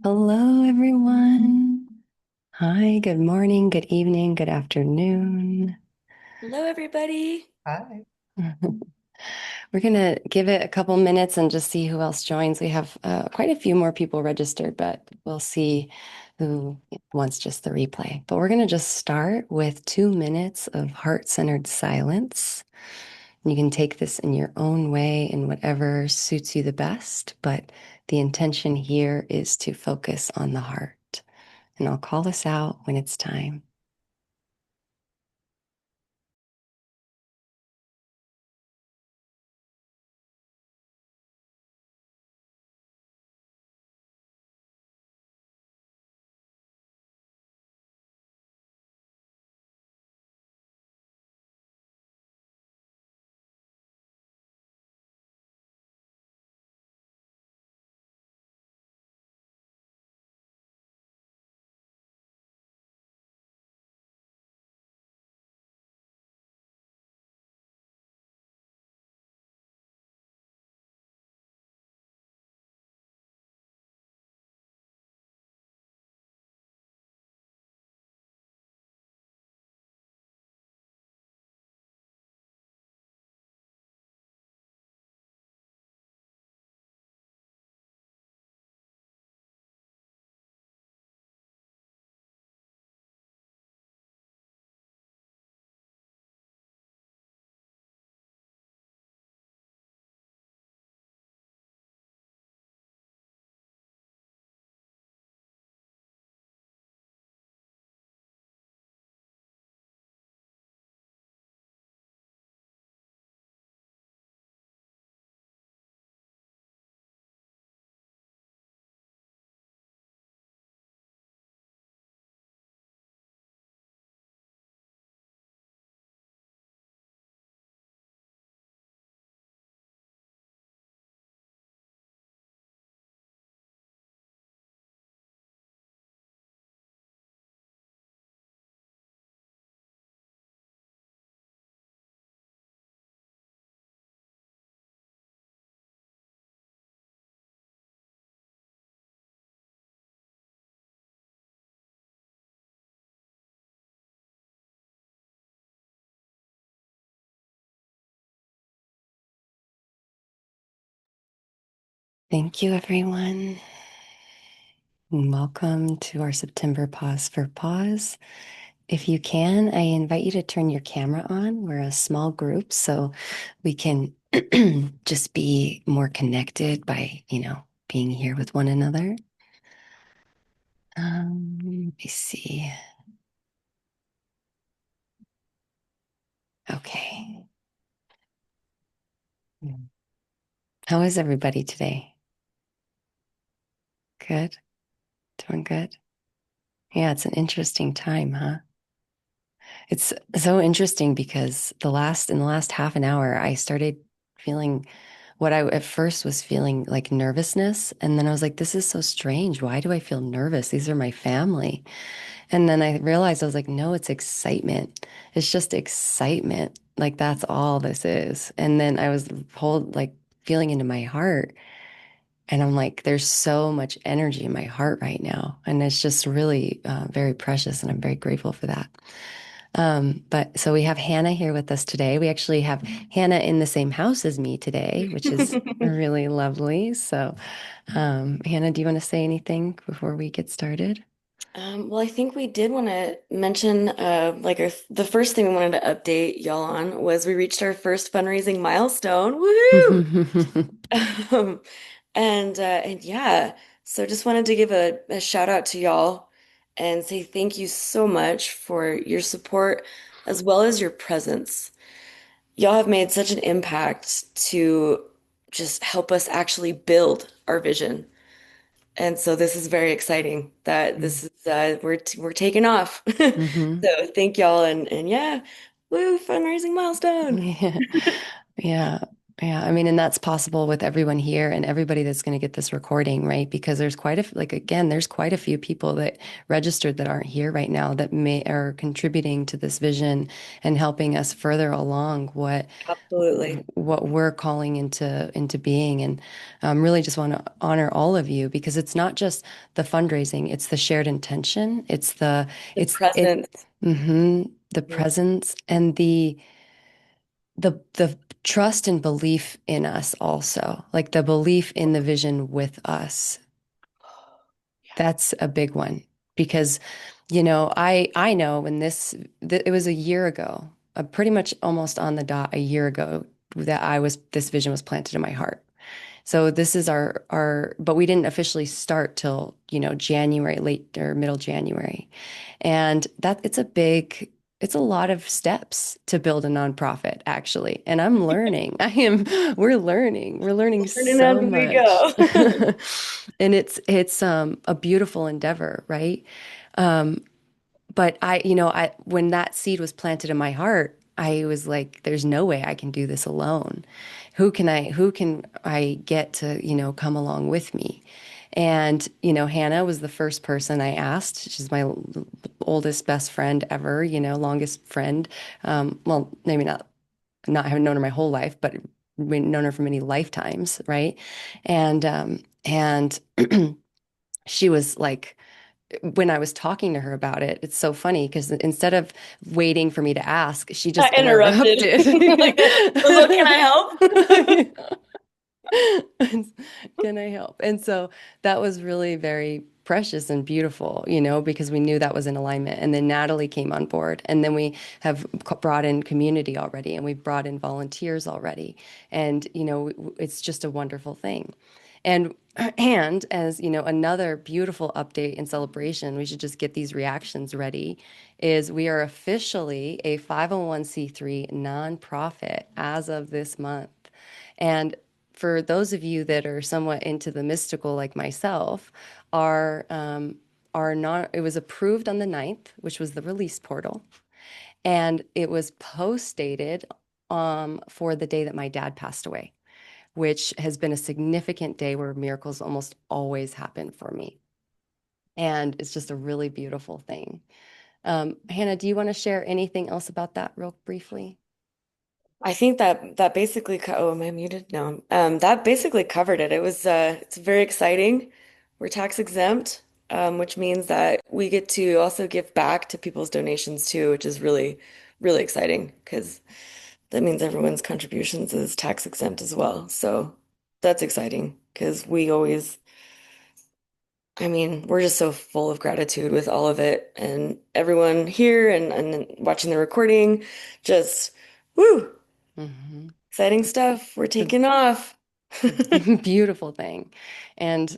Hello, everyone. Hi, good morning, good evening, good afternoon. Hello, everybody. Hi. We're going to give it a couple minutes and just see who else joins. We have quite a few more people registered, but we'll see who wants just the replay. But we're going to just start with 2 minutes of heart-centered silence. You can take this in your own way in whatever suits you the best, but the intention here is to focus on the heart. And I'll call us out when it's time. Thank you, everyone. And welcome to our September Pause for Pause. If you can, I invite you to turn your camera on. We're a small group, so we can just be more connected by, being here with one another. Let me see. Okay. How is everybody today? Good? Doing good? Yeah, it's an interesting time, huh? It's so interesting because in the last half an hour, I started feeling what I at first was feeling like nervousness. And then I was like, this is so strange. Why do I feel nervous? These are my family. And then I realized I was like, no, it's excitement. It's just excitement. Like that's all this is. And then I was feeling into my heart. And I'm like, there's so much energy in my heart right now. And it's just really very precious. And I'm very grateful for that. But so we have Hannah here with us today. We actually have Hannah in the same house as me today, which is really lovely. So, Hannah, do you want to say anything before we get started? Well, I think we did want to mention, the first thing we wanted to update y'all on was we reached our first fundraising milestone. Woohoo! Um, and yeah, so just wanted to give a shout out to y'all and say thank you so much for your support as well as your presence. Y'all have made such an impact to just help us actually build our vision. And so this is very exciting that this is we're taking off. Hmm. So thank y'all and yeah, woo, fundraising milestone. Yeah. Yeah. Yeah, I mean, and that's possible with everyone here and everybody that's going to get this recording, right? Because there's quite like again, there's quite a few people that registered that aren't here right now that may are contributing to this vision and helping us further along Absolutely. what we're calling into being. And really just want to honor all of you because it's not just the fundraising, it's the shared intention, The it presence. the Mhm. presence and the trust and belief in us also, like the belief in the vision with us. That's a big one because, I know when it was a year ago, pretty much almost on the dot a year ago that this vision was planted in my heart. So this is but we didn't officially start till, January, late or middle January. And it's a lot of steps to build a nonprofit, actually. And I'm learning. We're learning Learning as so we much. go. And it's a beautiful endeavor, right? Um, but when that seed was planted in my heart, I was like, there's no way I can do this alone. Who can I get to, come along with me? And, Hannah was the first person I asked. She's my oldest best friend ever, longest friend. Well, maybe not having known her my whole life, but we've known her for many lifetimes, right? And she was like, when I was talking to her about it, it's so funny because instead of waiting for me to ask, she just I interrupted. interrupted. Like, look, can I help? Can I help? And so that was really very precious and beautiful, because we knew that was in alignment. And then Natalie came on board. And then we have brought in community already, and we've brought in volunteers already. And, it's just a wonderful thing. And and as another beautiful update and celebration, we should just get these reactions ready. Is we are officially a 501(c)(3) nonprofit as of this month. And for those of you that are somewhat into the mystical, like myself, are not. It was approved on the 9th, which was the release portal, and it was post dated for the day that my dad passed away, which has been a significant day where miracles almost always happen for me. And it's just a really beautiful thing. Hannah, do you want to share anything else about that real briefly? I think that basically oh, am I muted? No. That basically covered it. It's very exciting. We're tax exempt, which means that we get to also give back to people's donations too, which is really, really exciting because that means everyone's contributions is tax exempt as well. So that's exciting because we always, I mean, we're just so full of gratitude with all of it and everyone here and watching the recording. Just woo, Hmm. exciting stuff. We're taking off. Beautiful thing. And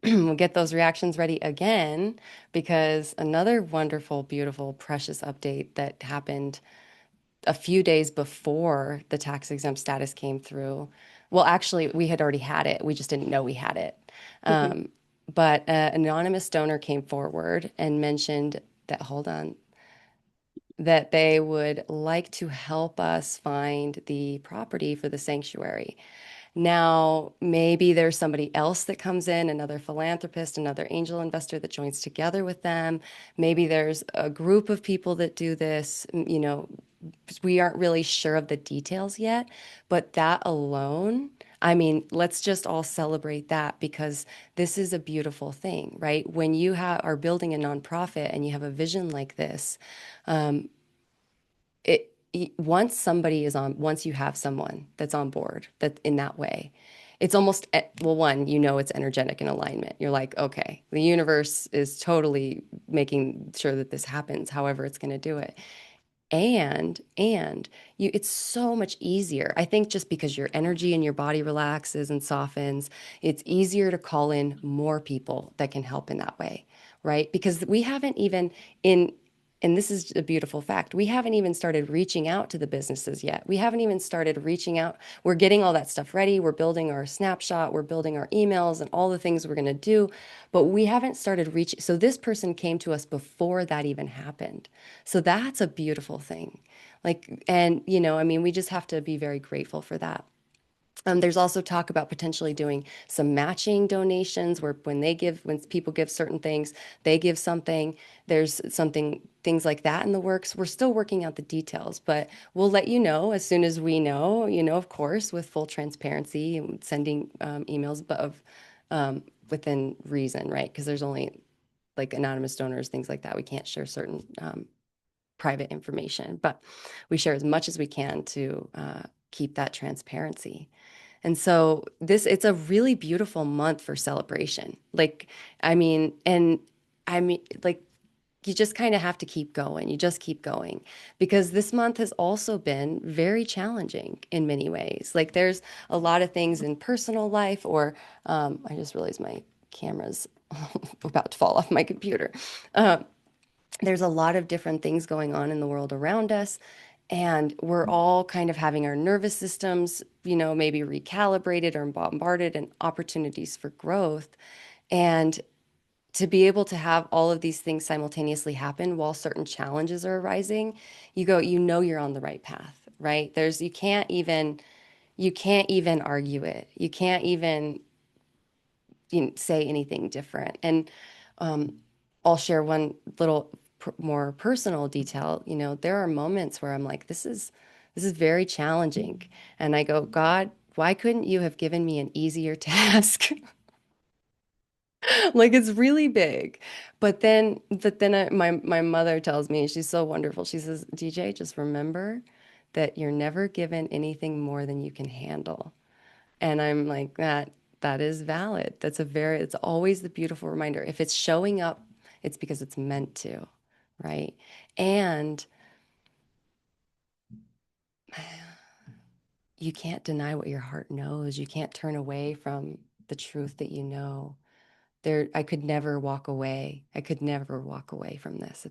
we'll get those reactions ready again because another wonderful, beautiful, precious update that happened a few days before the tax exempt status came through. Well, actually, we had already had it. We just didn't know we had it. Um, but an anonymous donor came forward and mentioned that, hold on, that they would like to help us find the property for the sanctuary. Now, maybe there's somebody else that comes in, another philanthropist, another angel investor that joins together with them. Maybe there's a group of people that do this. We aren't really sure of the details yet, but that alone, I mean, let's just all celebrate that because this is a beautiful thing, right? When you are building a nonprofit and you have a vision like this, once you have someone that's on board that in that way, it's almost well, one, it's energetic in alignment. You're like, okay, the universe is totally making sure that this happens, however it's going to do it. And it's so much easier. I think just because your energy and your body relaxes and softens, it's easier to call in more people that can help in that way, right? Because we haven't even in and this is a beautiful fact. We haven't even started reaching out to the businesses yet. We haven't even started reaching out. We're getting all that stuff ready. We're building our snapshot. We're building our emails and all the things we're going to do. But we haven't started reaching. So this person came to us before that even happened. So that's a beautiful thing. Like, and, I mean, we just have to be very grateful for that. There's also talk about potentially doing some matching donations where when people give certain things, they give something. There's things like that in the works. We're still working out the details, but we'll let you know as soon as we know, of course, with full transparency and sending emails, but within reason, right? Because there's only like anonymous donors, things like that. We can't share certain private information, but we share as much as we can to keep that transparency. And so it's a really beautiful month for celebration. I mean, and like, you just kind of have to keep going. You just keep going because this month has also been very challenging in many ways. Like, there's a lot of things in personal life, or I just realized my camera's about to fall off my computer. Um, there's a lot of different things going on in the world around us. And we're all kind of having our nervous systems, maybe recalibrated or bombarded, and opportunities for growth. And to be able to have all of these things simultaneously happen while certain challenges are arising, you're on the right path, right? You can't even argue it. You can't even say anything different. And um, I'll share one little more personal detail. There are moments where I'm like, this is very challenging, and I go, God, why couldn't you have given me an easier task? Like, it's really big. But then my mother tells me, she's so wonderful. She says, DJ, just remember that you're never given anything more than you can handle. And I'm like, that is valid. It's always the beautiful reminder. If it's showing up, it's because it's meant to, right? And you can't deny what your heart knows. You can't turn away from the truth that you know. I could never walk away. I could never walk away from this.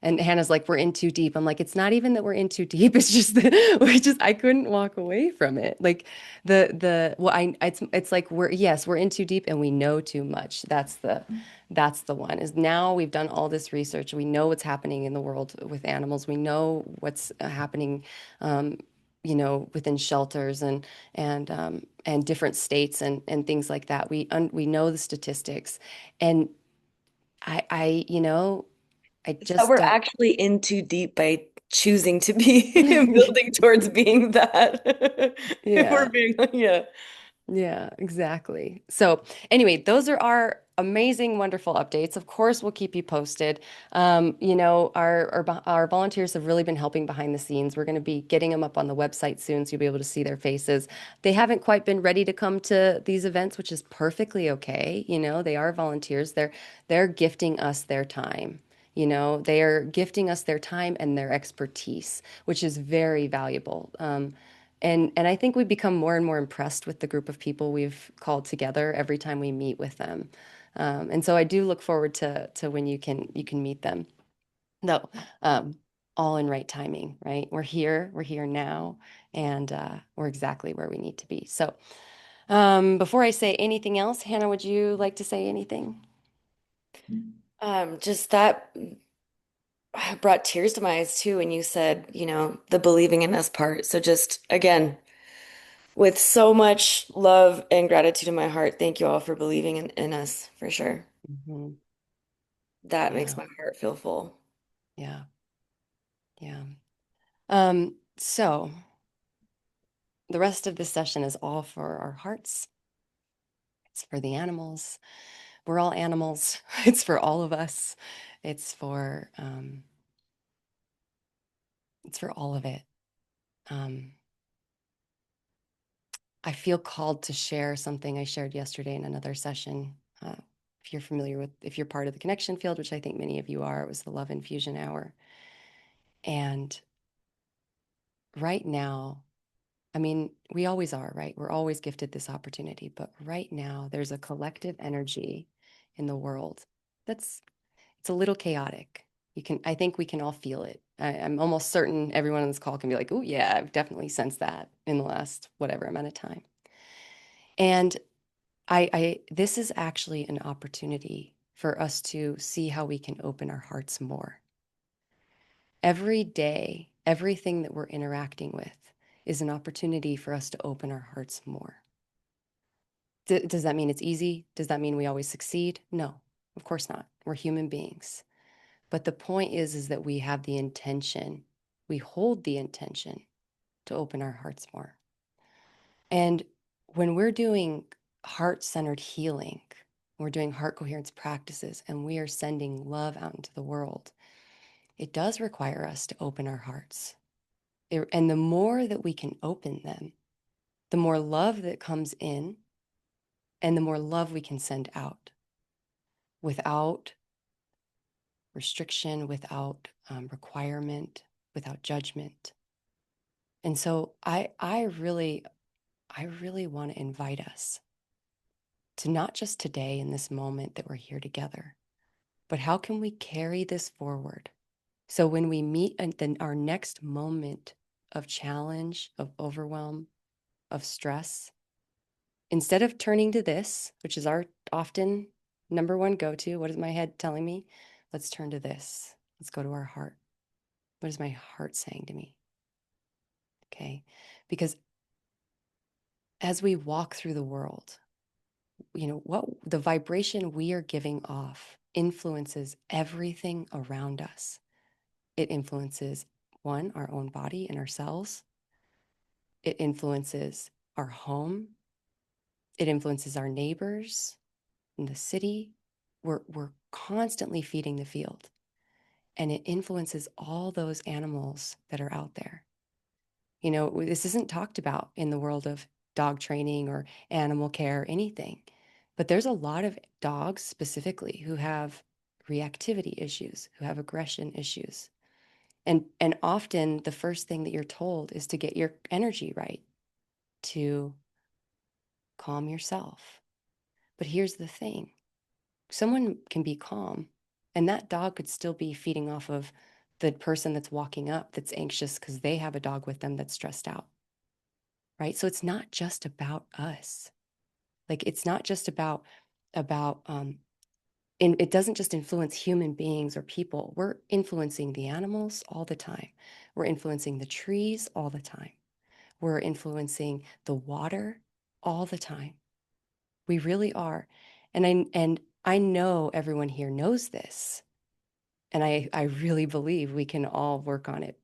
And Hannah's like, we're in too deep. I'm like, it's not even that we're in too deep. It's just that I couldn't walk away from it. Like well, it's like we're in too deep and we know too much. That's the one. Is now we've done all this research. We know what's happening in the world with animals. We know what's happening, within shelters and different states and things like that. We know the statistics, and I It's that just we're don't. actually in too deep by choosing to be building towards being that. If we're Yeah. being, yeah. Yeah, exactly. So, anyway, those are our amazing, wonderful updates. Of course, we'll keep you posted. Our volunteers have really been helping behind the scenes. We're going to be getting them up on the website soon, so you'll be able to see their faces. They haven't quite been ready to come to these events, which is perfectly okay. They are volunteers. They're gifting us their time. They are gifting us their time and their expertise, which is very valuable. And I think we become more and more impressed with the group of people we've called together every time we meet with them. And so I do look forward to when you can meet them. No, all in right timing, right? We're here now, and we're exactly where we need to be. So before I say anything else, Hannah, would you like to say anything? Just that brought tears to my eyes too when you said, the believing in us part. So just again, with so much love and gratitude in my heart, thank you all for believing in us for sure. Hmm. That makes Yeah, my heart feel full. yeah, yeah. So the rest of this session is all for our hearts. It's for the animals. We're all animals. It's for all of us. It's for um, it's for all of it. Um, I feel called to share something I shared yesterday in another session. Uh, if you're part of the connection field, which I think many of you are, it was the Love Infusion Hour. And right now, I mean, we always are, right? We're always gifted this opportunity, but right now, there's a collective energy in the world that's it's a little chaotic. I think we can all feel it. I'm almost certain everyone on this call can be like, oh, yeah, I've definitely sensed that in the last whatever amount of time. And this is actually an opportunity for us to see how we can open our hearts more. Every day, everything that we're interacting with is an opportunity for us to open our hearts more. Does that mean it's easy? Does that mean we always succeed? No, of course not. We're human beings. But the point is that we have the intention, we hold the intention to open our hearts more. And when we're doing heart-centered healing, we're doing heart coherence practices, and we are sending love out into the world, it does require us to open our hearts. And the more that we can open them, the more love that comes in and the more love we can send out without restriction, without requirement, without judgment. And so I really want to invite us to not just today in this moment that we're here together, but how can we carry this forward? So when we meet then our next moment of challenge, of overwhelm, of stress, instead of turning to this, which is our often number one go-to, what is my head telling me? Let's turn to this. Let's go to our heart. What is my heart saying to me? Okay. Because as we walk through the world, what the vibration we are giving off influences everything around us. It influences one, our own body and our cells. It influences our home. It influences our neighbors in the city. We're constantly feeding the field, and it influences all those animals that are out there. This isn't talked about in the world of dog training or animal care or anything, but there's a lot of dogs specifically who have reactivity issues, who have aggression issues. And often the first thing that you're told is to get your energy right, to calm yourself. But here's the thing. Someone can be calm, and that dog could still be feeding off of the person that's walking up that's anxious because they have a dog with them that's stressed out, right? So it's not just about us. Like it's not just about and it doesn't just influence human beings or people. We're influencing the animals all the time. We're influencing the trees all the time. We're influencing the water all the time. We really are. And I know everyone here knows this. And I really believe we can all work on it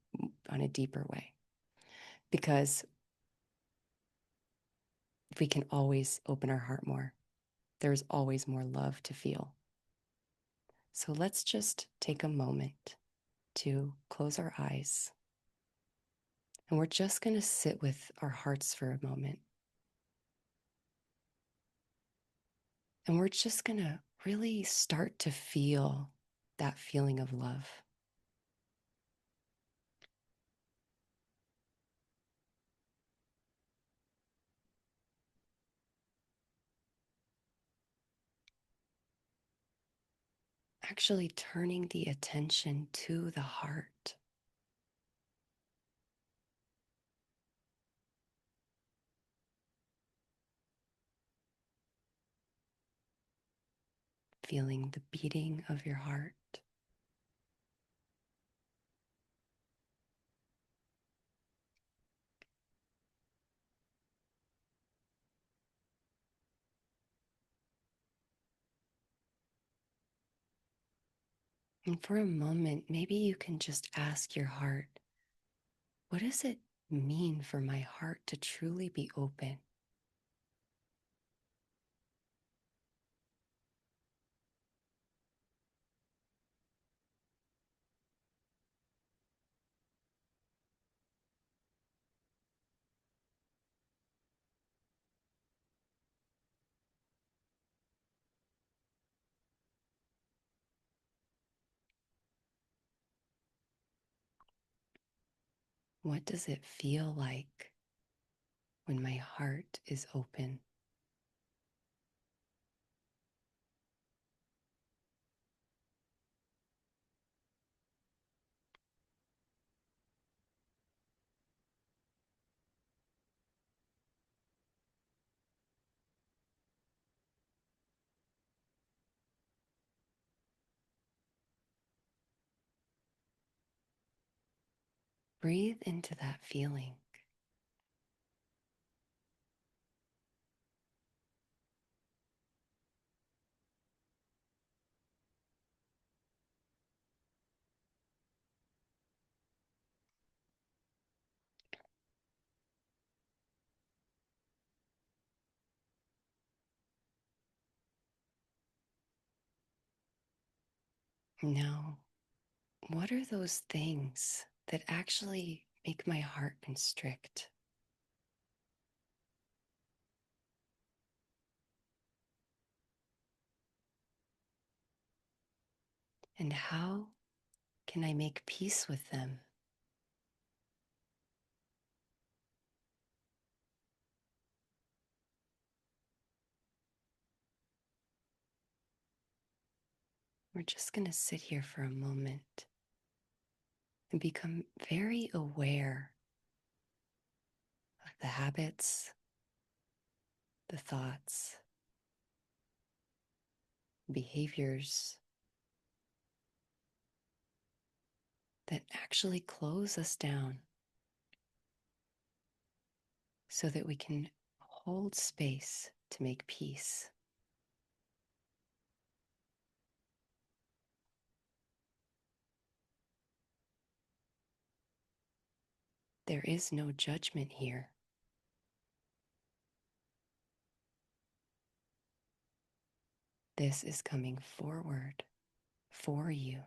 on a deeper way because we can always open our heart more. There's always more love to feel. So let's just take a moment to close our eyes. And we're just going to sit with our hearts for a moment. And we're just going to really start to feel that feeling of love. Actually turning the attention to the heart. Feeling the beating of your heart. And for a moment, maybe you can just ask your heart, what does it mean for my heart to truly be open? What does it feel like when my heart is open? Breathe into that feeling. Now, what are those things that actually make my heart constrict? And how can I make peace with them? We're just going to sit here for a moment and become very aware of the habits, the thoughts, behaviors that actually close us down so that we can hold space to make peace. There is no judgment here. This is coming forward for you.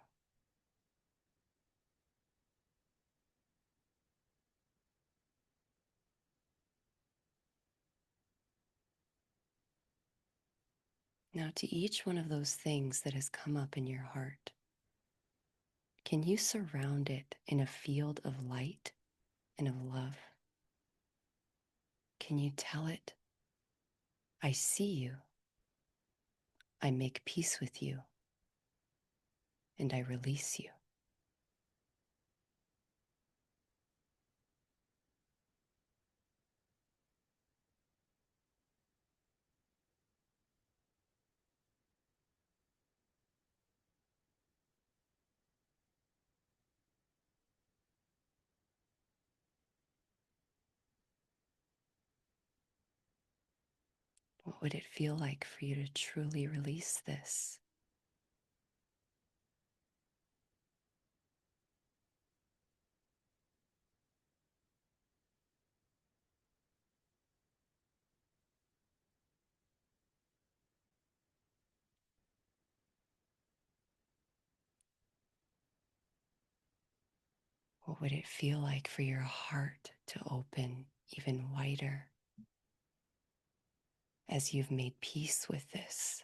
Now, to each one of those things that has come up in your heart, can you surround it in a field of light and of love? Can you tell it, I see you, I make peace with you, and I release you? What would it feel like for you to truly release this? What would it feel like for your heart to open even wider as you've made peace with this?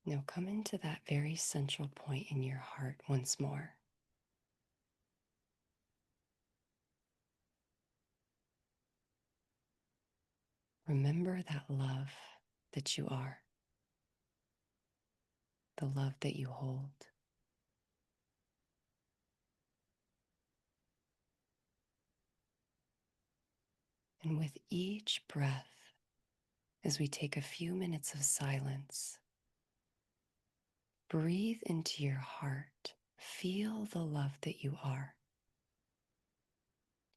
Now come into that very central point in your heart once more. Remember that love that you are, the love that you hold. And with each breath, as we take a few minutes of silence, breathe into your heart. Feel the love that you are.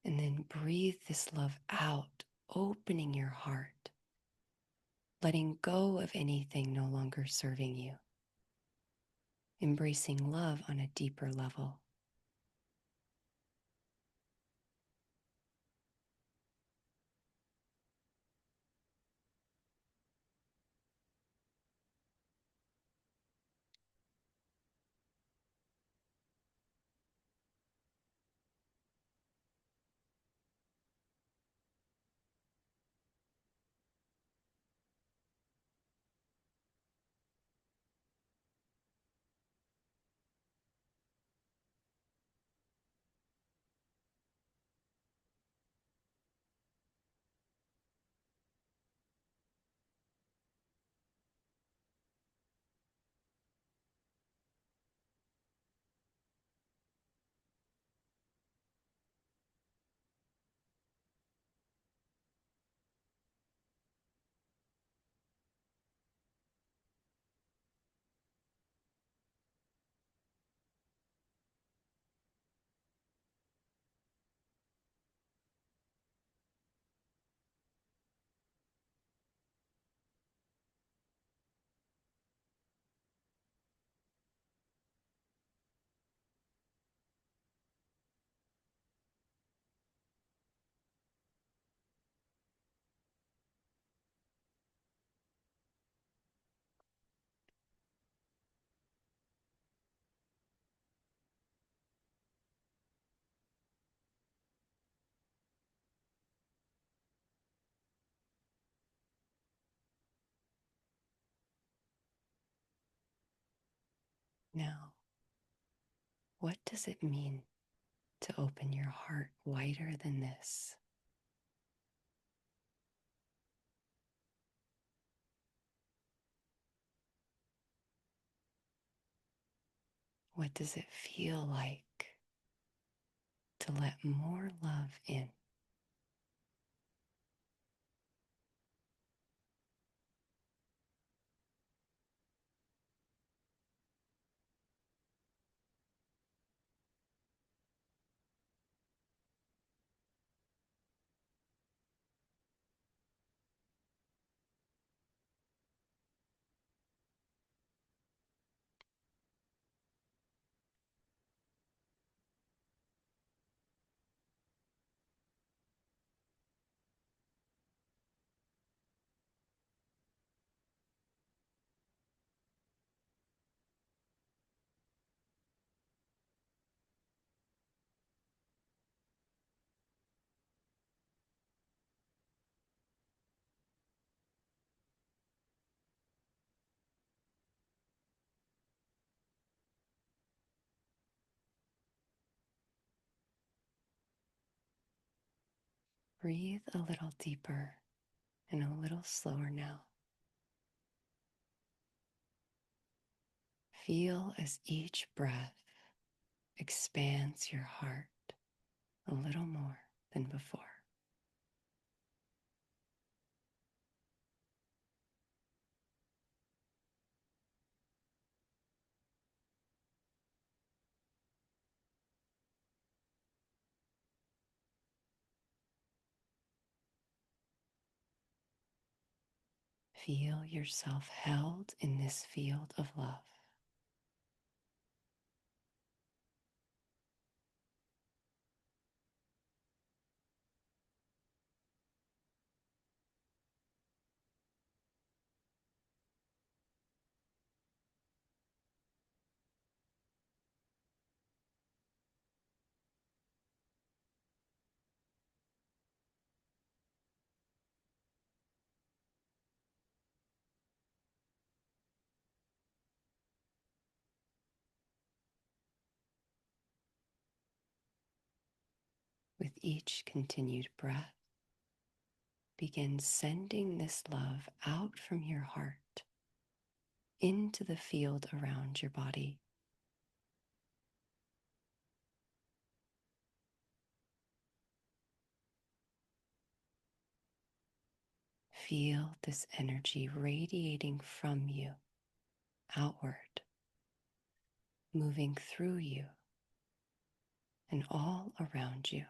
And then breathe this love out, opening your heart, letting go of anything no longer serving you, embracing love on a deeper level. now. What does it mean to open your heart wider than this? What does it feel like to let more love in? Breathe a little deeper and a little slower now. Feel as each breath expands your heart a little more than before. Feel yourself held in this field of love. With each continued breath, begin sending this love out from your heart into the field around your body. Feel this energy radiating from you outward, moving through you and all around you.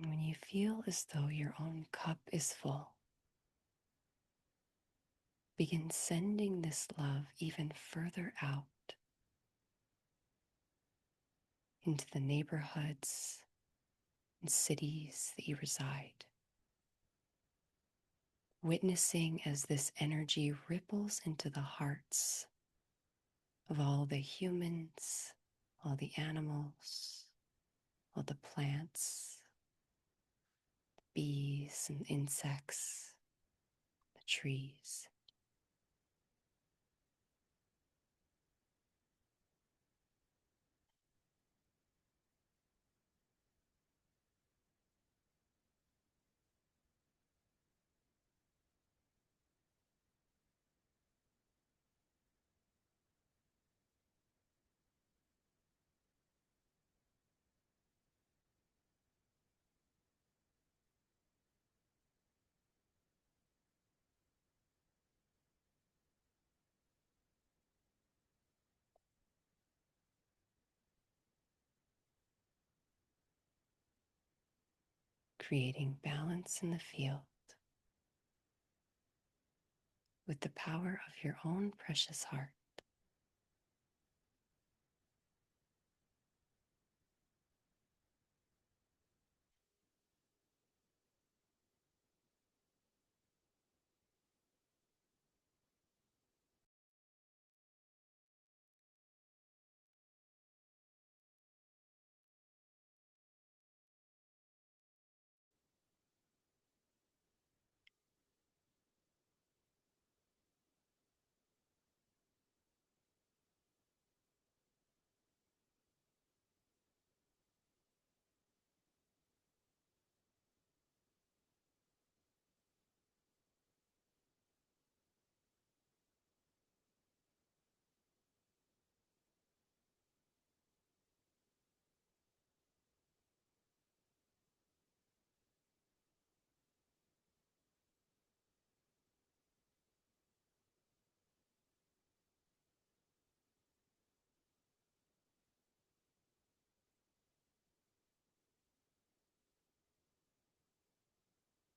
And when you feel as though your own cup is full, begin sending this love even further out into the neighborhoods and cities that you reside, witnessing as this energy ripples into the hearts of all the humans, all the animals, all the plants, bees and insects, the trees. creating balance in the field with the power of your own precious heart.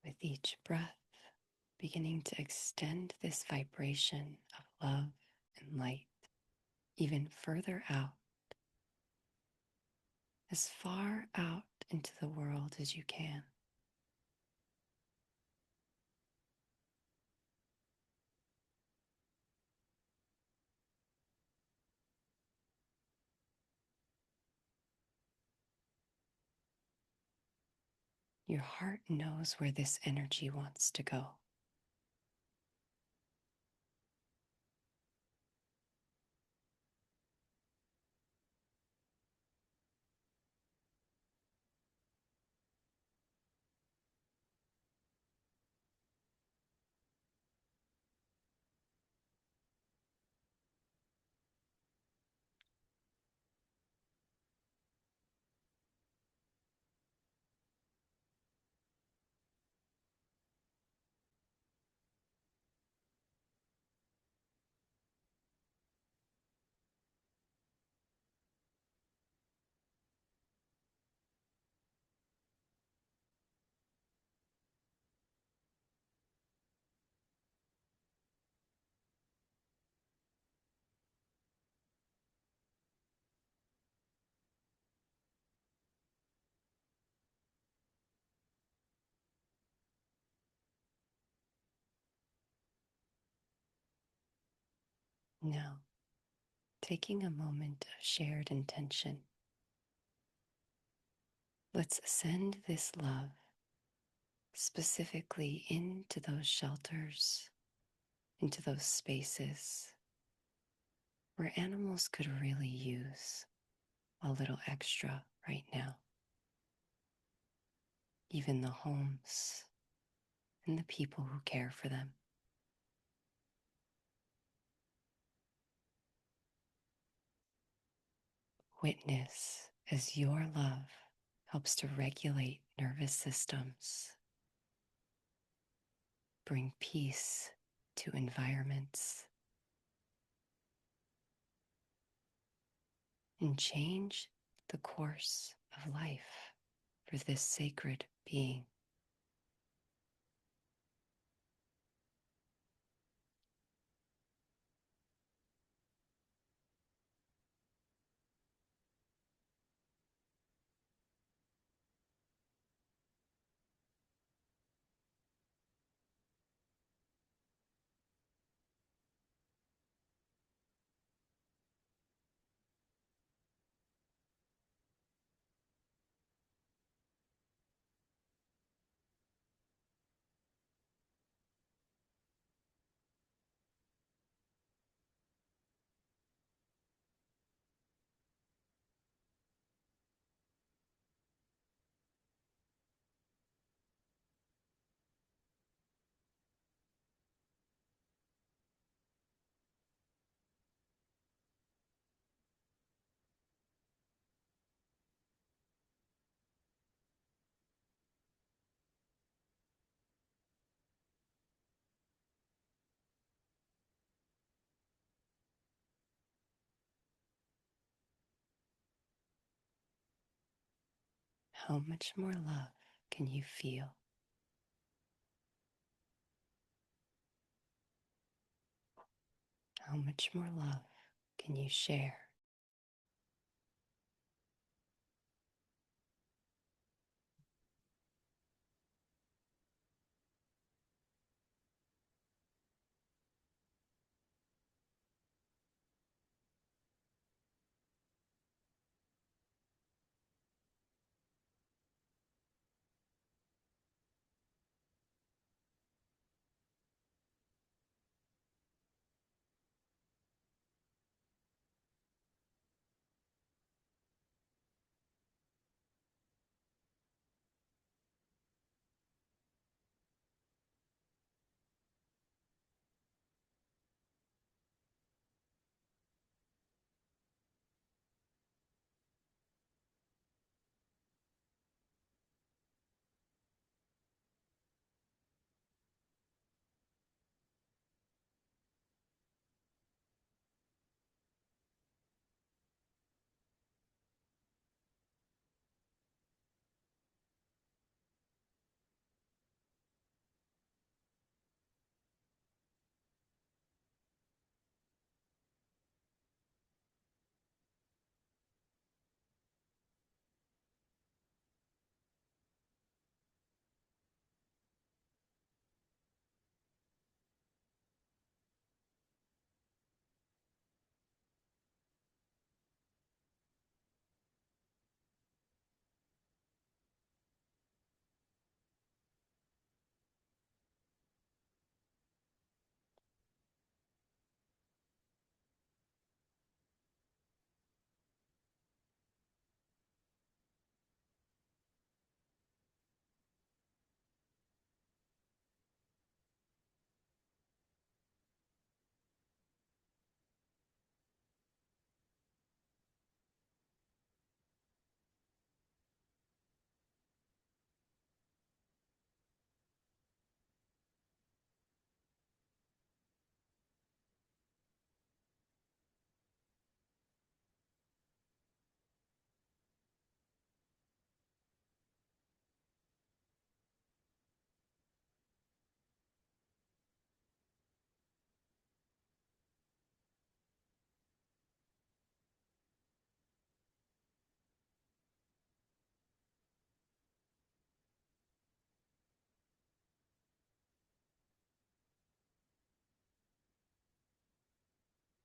With each breath, beginning to extend this vibration of love and light even further out, as far out into the world as you can. Your heart knows where this energy wants to go. Now, taking a moment of shared intention, let's send this love specifically into those shelters, into those spaces where animals could really use a little extra right now. Even the homes and the people who care for them. Witness as your love helps to regulate nervous systems, bring peace to environments, and change the course of life for this sacred being. How much more love can you feel? How much more love can you share?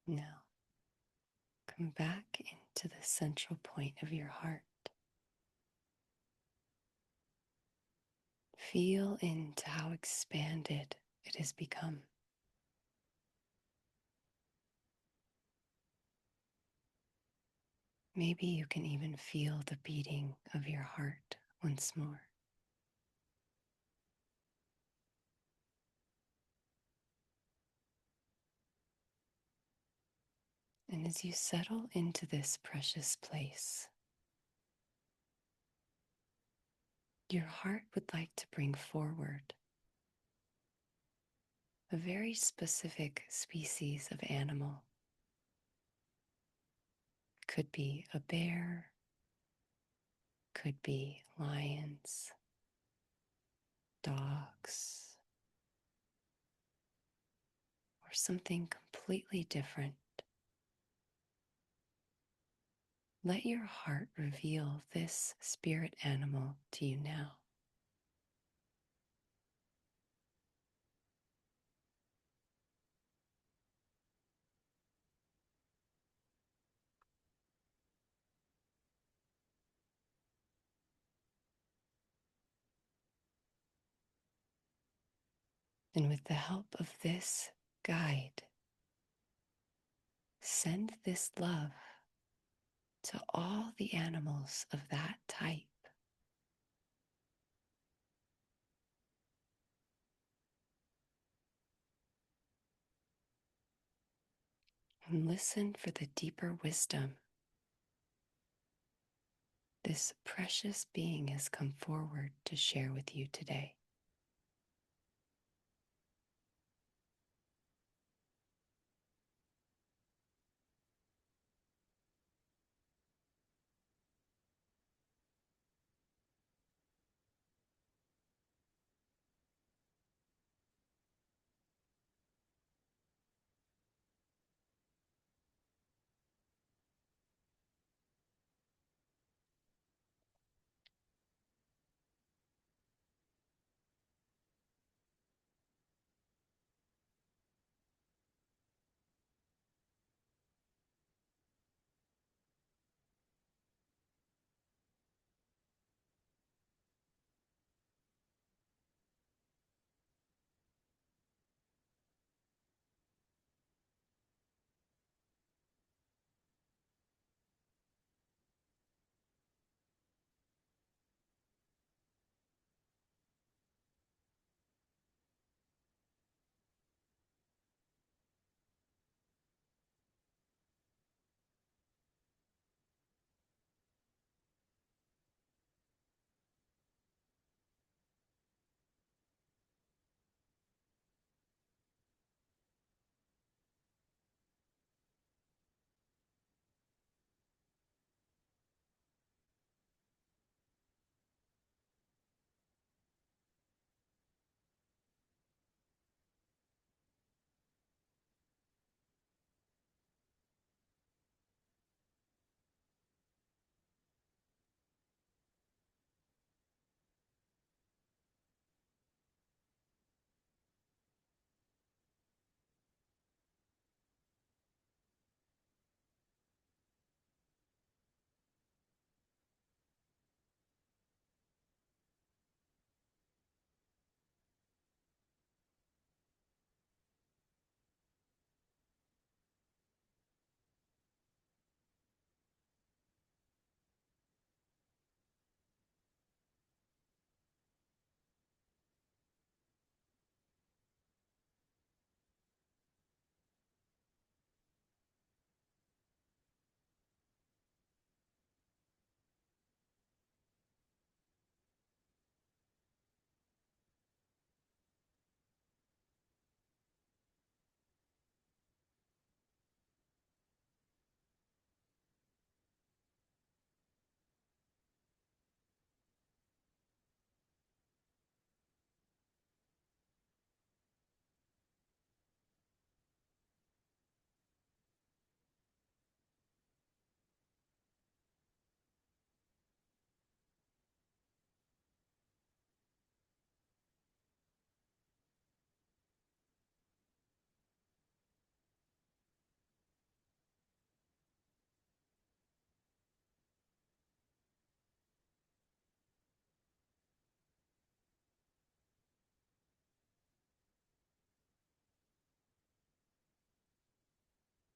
Now, come back into the central point of your heart. Feel into how expanded it has become. Maybe you can even feel the beating of your heart once more. And as you settle into this precious place, your heart would like to bring forward a very specific species of animal. Could be a bear, could be lions, dogs, or something completely different. Let your heart reveal this spirit animal to you now. And with the help of this guide, send this love to all the animals of that type. And listen for the deeper wisdom this precious being has come forward to share with you today.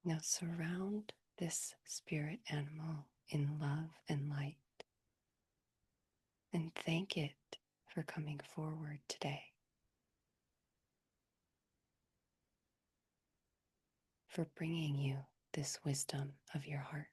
Now surround this spirit animal in love and light and thank it for coming forward today, for bringing you this wisdom of your heart.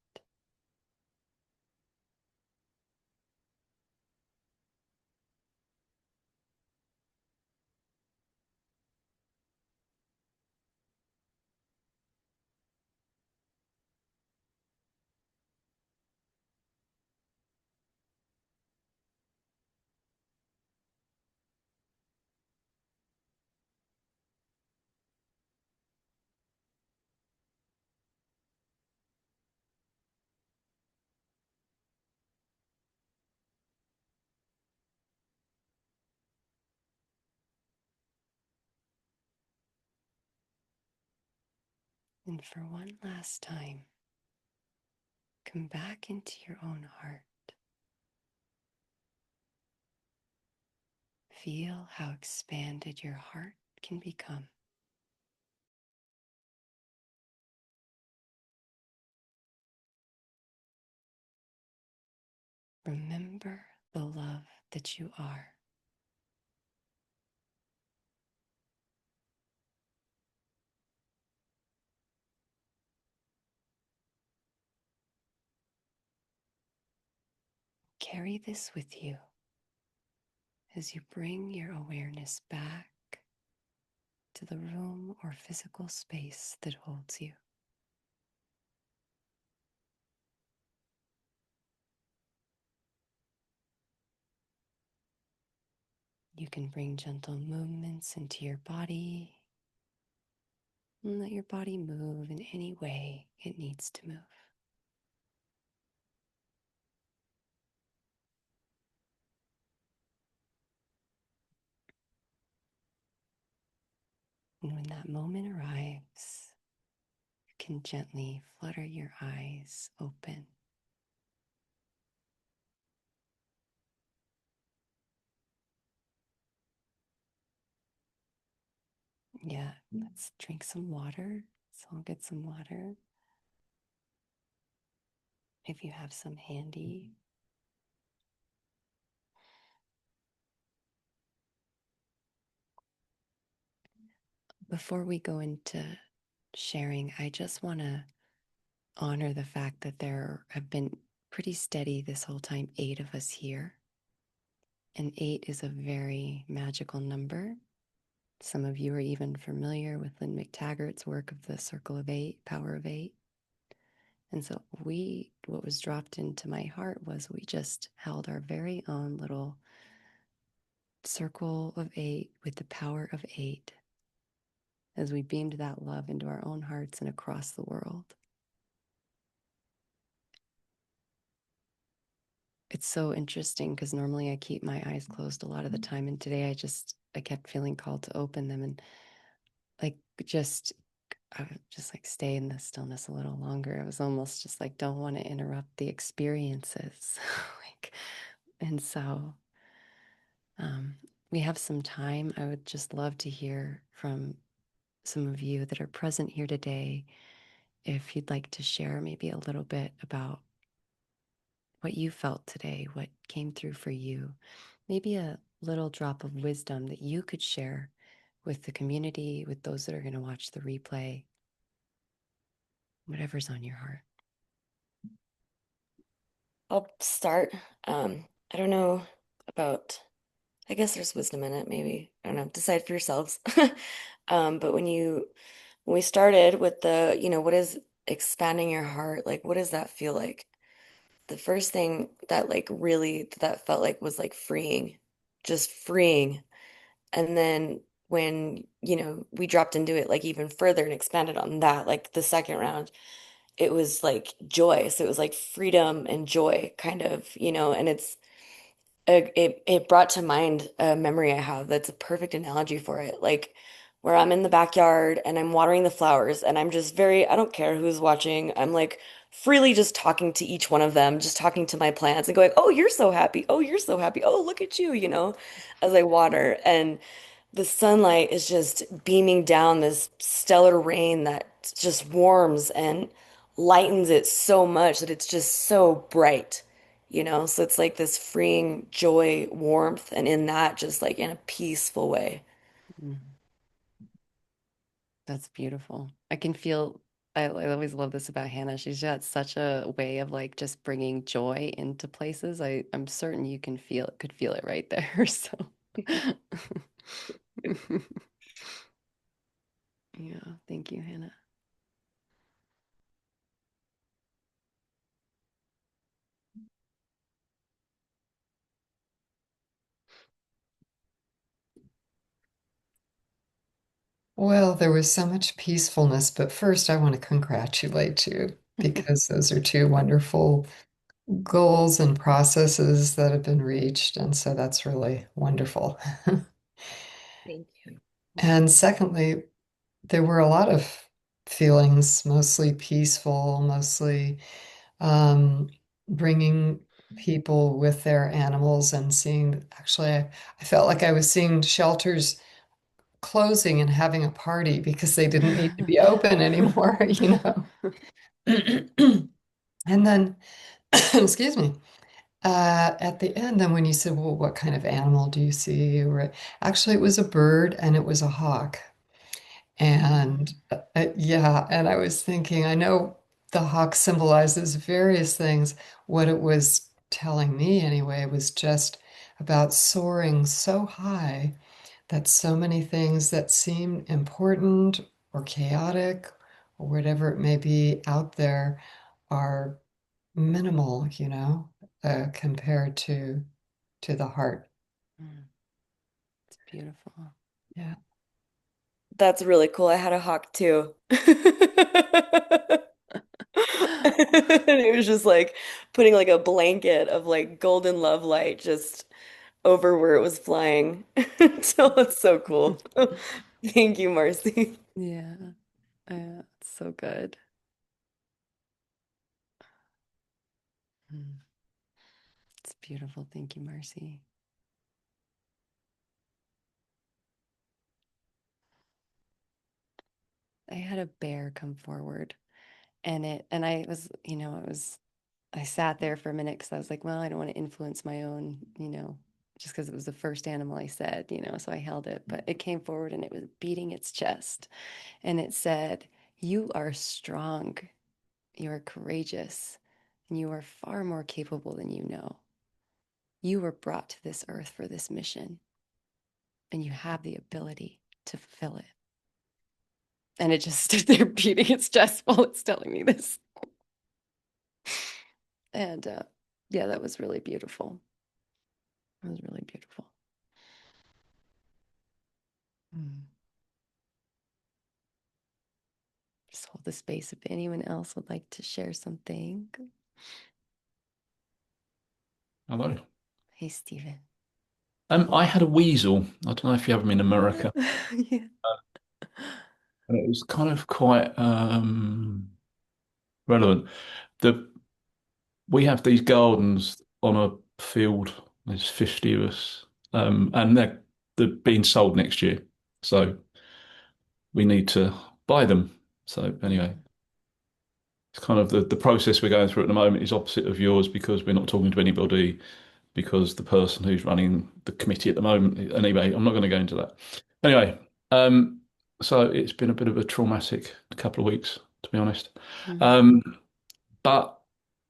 And for one last time, come back into your own heart. Feel how expanded your heart can become. Remember the love that you are. Carry this with you as you bring your awareness back to the room or physical space that holds you. You can bring gentle movements into your body and let your body move in any way it needs to move. And when that moment arrives, you can gently flutter your eyes open. Yeah, let's drink some water. So I'll get some water if you have some handy. Before we go into sharing, I just want to honor the fact that there have been pretty steady this whole time 8 of us here. And 8 is a very magical number. Some of you are even familiar with Lynn McTaggart's work of the Circle of 8, Power of 8. And so what was dropped into my heart was we just held our very own little circle of 8 with the power of 8 as we beamed that love into our own hearts and across the world. It's so interesting because normally I keep my eyes closed a lot of the time. And today I kept feeling called to open them and like just, I would just like stay in the stillness a little longer. I was almost just like, don't want to interrupt the experiences. like, and so um, we have some time. I would just love to hear from some of you that are present here today. If you'd like to share maybe a little bit about what you felt today, what came through for you, maybe a little drop of wisdom that you could share with the community, with those that are going to watch the replay, whatever's on your heart. I'll start. I don't know about, I guess there's wisdom in it, maybe. I don't know. Decide for yourselves. But when we started with what is expanding your heart? Like, what does that feel like? The first thing that like really that felt like was like freeing, just freeing. And then when, we dropped into it like even further and expanded on that, like the second round, it was like joy. So it was like freedom and joy kind of, and it brought to mind a memory I have that's a perfect analogy for it. Like where I'm in the backyard and I'm watering the flowers and I'm just I don't care who's watching. I'm like freely just talking to each one of them, just talking to my plants and going, "Oh, you're so happy. Oh, you're so happy. Oh, look at you," as I water. And the sunlight is just beaming down this stellar rain that just warms and lightens it so much that it's just so bright, you know? So it's like this freeing joy, warmth, and in that, just like in a peaceful way. Mm. That's beautiful. I can feel, I always love this about Hannah. She's got such a way of like just bringing joy into places. I'm certain you can could feel it right there. So, yeah, thank you, Hannah. Well, there was so much peacefulness, but first I want to congratulate you because those are two wonderful goals and processes that have been reached. And so that's really wonderful. Thank you. And secondly, there were a lot of feelings, mostly peaceful, mostly um, bringing people with their animals and seeing, actually, I felt like I was seeing shelters closing and having a party because they didn't need to be open anymore, you know. And then, excuse me, at the end, then when you said, well, what kind of animal do you see? Actually, it was a bird and it was a hawk. And yeah, and I was thinking, I know the hawk symbolizes various things. What it was telling me, anyway, was just about soaring so high that so many things that seem important or chaotic or whatever it may be out there are minimal, compared to the heart. Mm, it's beautiful. Yeah. That's really cool. I had a hawk too. And it was just like putting like a blanket of like golden love light just over where it was flying. So it's so cool. Thank you, Marcy. Yeah, it's so good. Mm, it's beautiful. Thank you, Marcy. I had a bear come forward and I was, I sat there for a minute because I was like, well, I don't want to influence my own, just because it was the first animal I said, so I held it. But it came forward and it was beating its chest and it said, "You are strong, you are courageous, and you are far more capable than you know. You were brought to this earth for this mission, and you have the ability to fulfill it." And it just stood there beating its chest while it's telling me this. And yeah, that was really beautiful. It was really beautiful. Mm. Just hold the space if anyone else would like to share something. Hello. Hey, Stephen. I had a weasel. I don't know if you have them in America. Yeah. And it was kind of quite relevant. The We have these gardens on a field. There's 50 of us, and they're being sold next year. So we need to buy them. So anyway, Mm, it's kind of the process we're going through at the moment is opposite of yours because we're not talking to anybody because the person who's running the committee at the moment. Anyway, I'm not going to go into that. Anyway, um, so it's been a bit of a traumatic couple of weeks, to be honest. mm. Um, but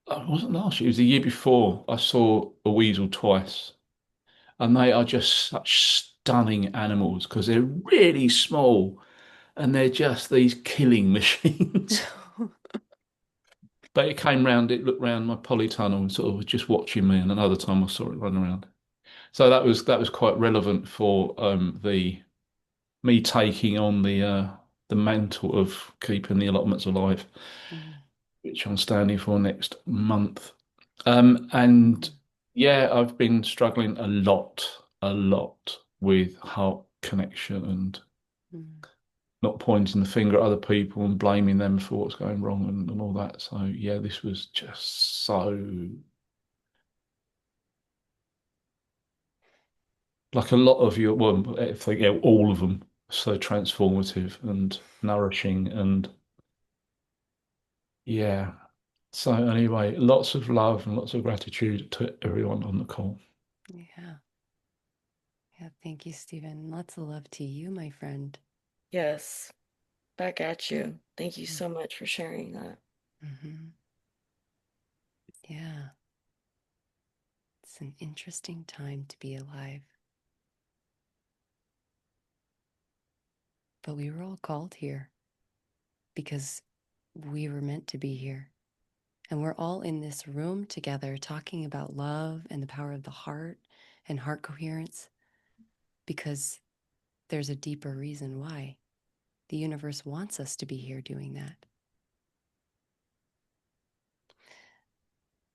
it wasn't last year, it was the year before. I saw a weasel twice, and they are just such stunning animals because they're really small and they're just these killing machines. But it came round, it looked round my polytunnel and sort of was just watching me, and another time I saw it run around. So that was quite relevant for the me taking on the mantle of keeping the allotments alive, Mm, which I'm standing for next month. And mm, yeah, I've been struggling a lot with heart connection and mm, not pointing the finger at other people and blaming them for what's going wrong and all that. So yeah, this was just so like a lot of your, well, I think yeah, all of them so transformative and nourishing and Yeah. So anyway, lots of love and lots of gratitude to everyone on the call. Yeah. Yeah. Thank you, Stephen. Lots of love to you, my friend. Yes, back at you. Thank you so much for sharing that. Mm-hmm. Yeah. It's an interesting time to be alive. But we were all called here because we were meant to be here. And we're all in this room together talking about love and the power of the heart and heart coherence because there's a deeper reason why. The universe wants us to be here doing that.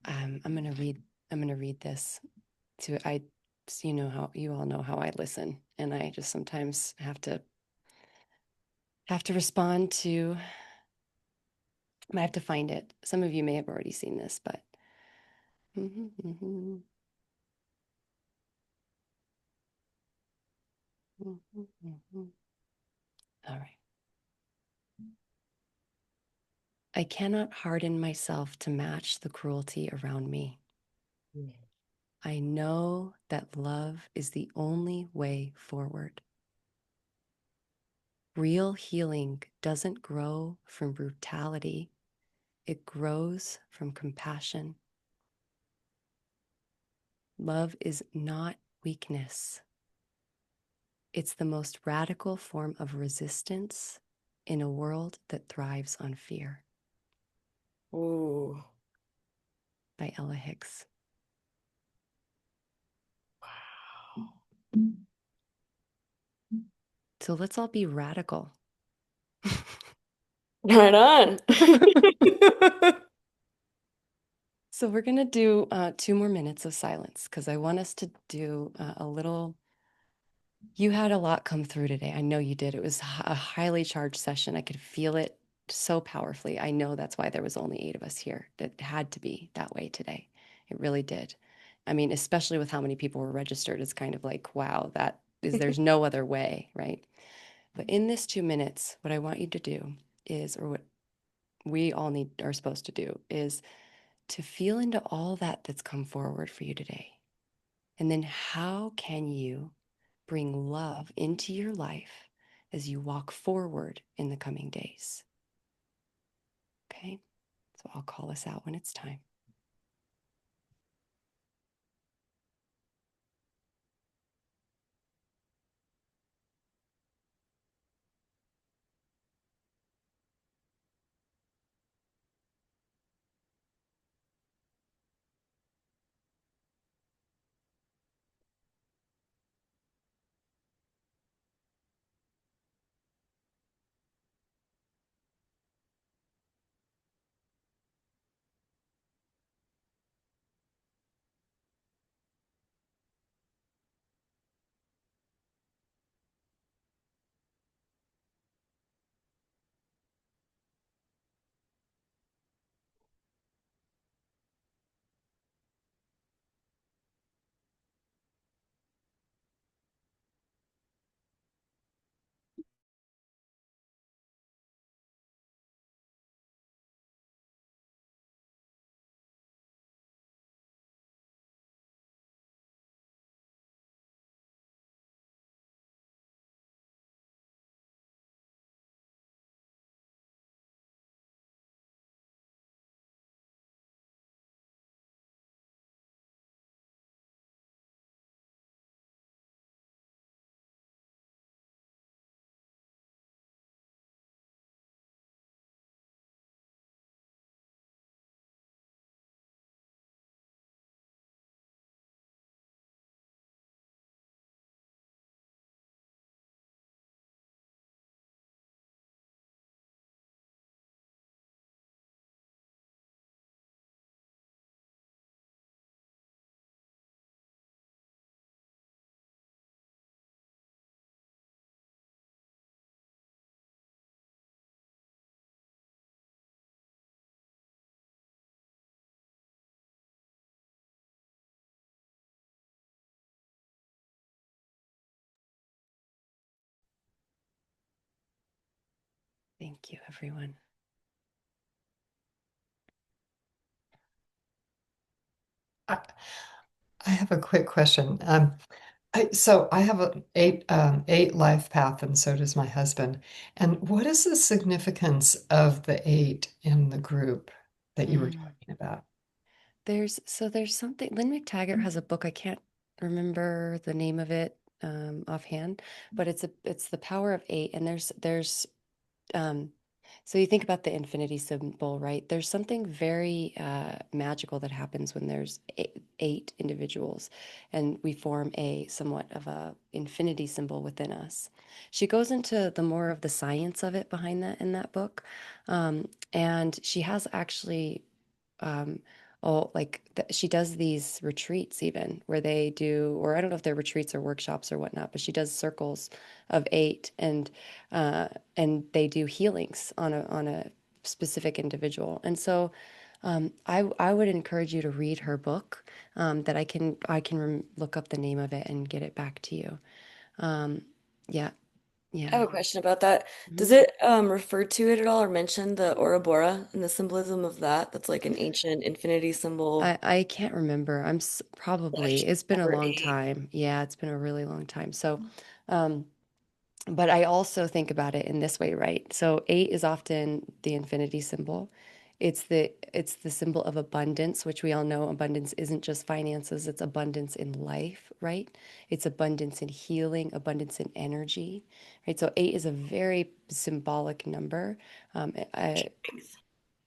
I'm gonna read. I'm gonna read this. To I, so you know how you all know how I listen, and I just sometimes have to respond to. I have to find it. Some of you may have already seen this, but all right. I cannot harden myself to match the cruelty around me. I know that love is the only way forward. Real healing doesn't grow from brutality, it grows from compassion. Love is not weakness, it's the most radical form of resistance in a world that thrives on fear. Ooh. By Ella Hicks. So let's all be radical. Right on. So we're going to do 2 more minutes of silence because I want us to do a little. You had a lot come through today. I know you did. It was a highly charged session. I could feel it so powerfully. I know that's why there was only 8 of us here. It had to be that way today. It really did. I mean, especially with how many people were registered, it's kind of like, wow, there's no other way, right? But in this 2 minutes, what I want you to do is, or what we all are supposed to do, is to feel into all that's come forward for you today. And then how can you bring love into your life as you walk forward in the coming days? Okay, so I'll call us out when it's time. Thank you, everyone. I, I have a quick question. So I have a eight life path, and so does my husband. And what is the significance of the eight in the group that you were Mm. talking about? There's something. Lynn McTaggart has a book. I can't remember the name of it offhand, but it's The Power of Eight, and there's um, so you think about the infinity symbol, right? There's something very magical that happens when there's eight individuals, and we form a somewhat of a infinity symbol within us. She goes into the more of the science of it behind that in that book, and she has actually um like she does these retreats even where they do, or I don't know if they're retreats or workshops or whatnot, but she does circles of eight uh and they do healings on a specific individual. And so I would encourage you to read her book, that I can look up the name of it and get it back to you. um yeah, I yeah. have a question about that. Does Mhm. it refer to it at all or mention the Ouroboros and the symbolism of that? That's like an ancient infinity symbol. I can't remember. Probably. Gosh, It's been a number long eight. time. Yeah, it's been a really long time. So, um, but I also think about it in this way, right? So eight is often the infinity symbol. It's the symbol of abundance, which we all know abundance isn't just finances, it's abundance in life, right? It's abundance in healing, abundance in energy, right? So eight is a very symbolic number.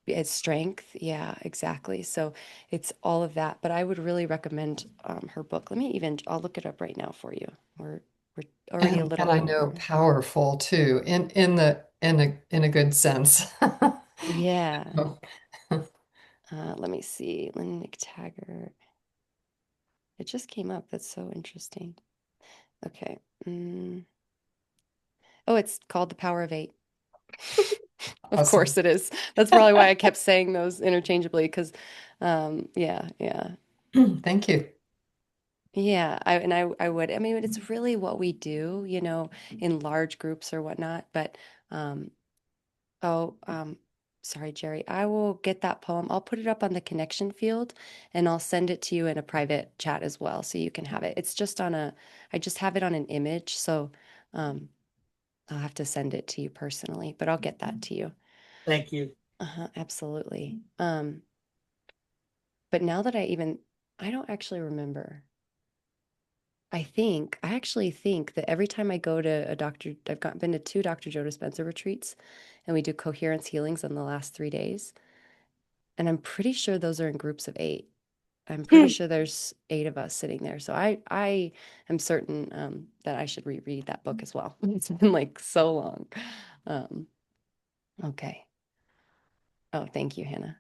It's strength. Yeah, exactly. So it's all of that. But I would really recommend her book. I'll look it up right now for you. We're already a And little I know over. powerful too, in a good sense. Yeah. Let me see. Lynn McTaggart. It just came up. That's so interesting. Okay. Mm. Oh, it's called The Power of Eight. Of Awesome. course it is. That's probably why I kept saying those interchangeably because, yeah, yeah. Thank you. Yeah, I would. I mean, it's really what we do, in large groups or whatnot. But um, oh, sorry, Jerry. I will get that poem. I'll put it up on the connection field, and I'll send it to you in a private chat as well, so you can have it. I just have it on an image, so um, I'll have to send it to you personally, but I'll get that to you. Thank you. Absolutely. But now that I don't actually remember. I actually think that every time I go to been to two Dr. Joe Dispenza retreats, and we do coherence healings on the last 3 days. And I'm pretty sure those are in groups of eight. I'm pretty sure there's eight of us sitting there. So I am certain that I should reread that book as well. It's been like so long. Um, okay. Oh, thank you, Hannah.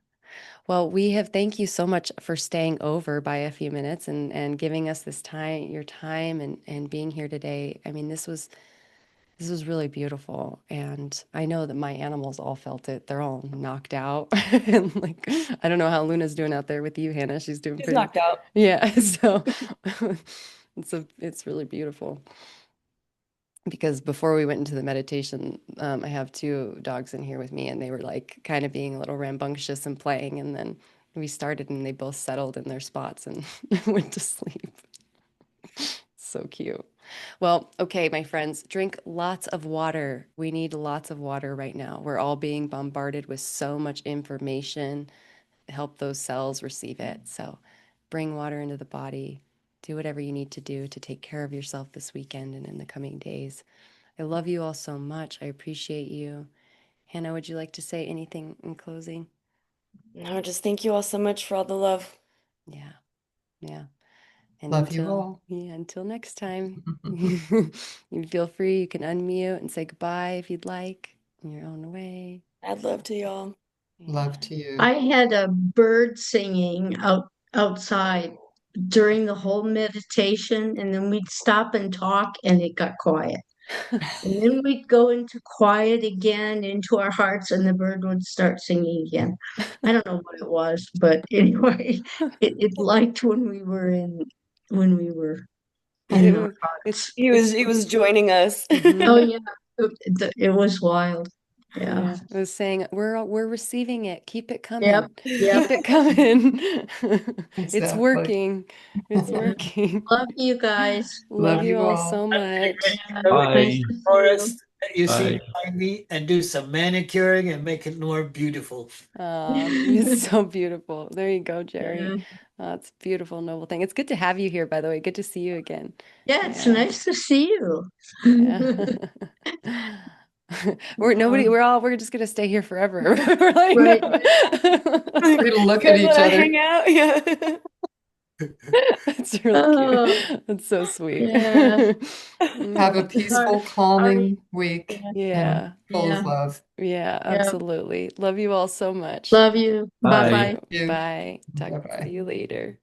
Well, thank you so much for staying over by a few minutes and giving us your time and being here today. I mean, this was really beautiful. And I know that my animals all felt it. They're all knocked out. And like, I don't know how Luna's doing out there with you, Hannah. She's doing She's pretty. knocked out. Yeah. So it's really beautiful. Because before we went into the meditation, I have two dogs in here with me, and they were like kind of being a little rambunctious and playing. And then we started, and they both settled in their spots and went to sleep. So cute. Well, okay, my friends, drink lots of water. We need lots of water right now. We're all being bombarded with so much information. Help those cells receive it. So bring water into the body. Do whatever you need to do to take care of yourself this weekend and in the coming days. I love you all so much. I appreciate you. Hannah, would you like to say anything in closing? No, just thank you all so much for all the love. Yeah, yeah. And Love you all. until next time, you feel free. You can unmute and say goodbye if you'd like in your own way. Add love to y'all. Love Yeah. to you. I had a bird singing outside during the whole meditation, and then we'd stop and talk, and it got quiet. And then we'd go into quiet again, into our hearts, and the bird would start singing again. I don't know what it was, but anyway, it liked when we were in our It's hearts. He was joining us. mm-hmm. Oh yeah, it was wild. Yeah. Yeah, I was saying we're receiving it. Keep it Yep. coming. Yep. Keep it coming. It's Exactly. working. It's Yeah. working. Love you guys. Love Love you you all all. so much. Nice Bye. to see you. Forest that you see Bye. behind me and do some manicuring and make it more beautiful. It's so beautiful. There you go, Jerry. Yeah. It's a beautiful, noble thing. It's good to have you here, by the way. Good to see you again. Yeah, it's Yeah. nice to see you. Yeah. Um, We're just gonna stay here forever. We're like, right. no. We look You at guys each want to other. hang out? Yeah. That's really cute. Oh, That's so sweet. yeah. Have a All peaceful, right. calming week and Yeah. full of Yeah. love. Yeah, Yeah. absolutely. Love you all so much. Love you. Thank Bye Bye. bye. you. You. Bye. See Bye-bye. you later.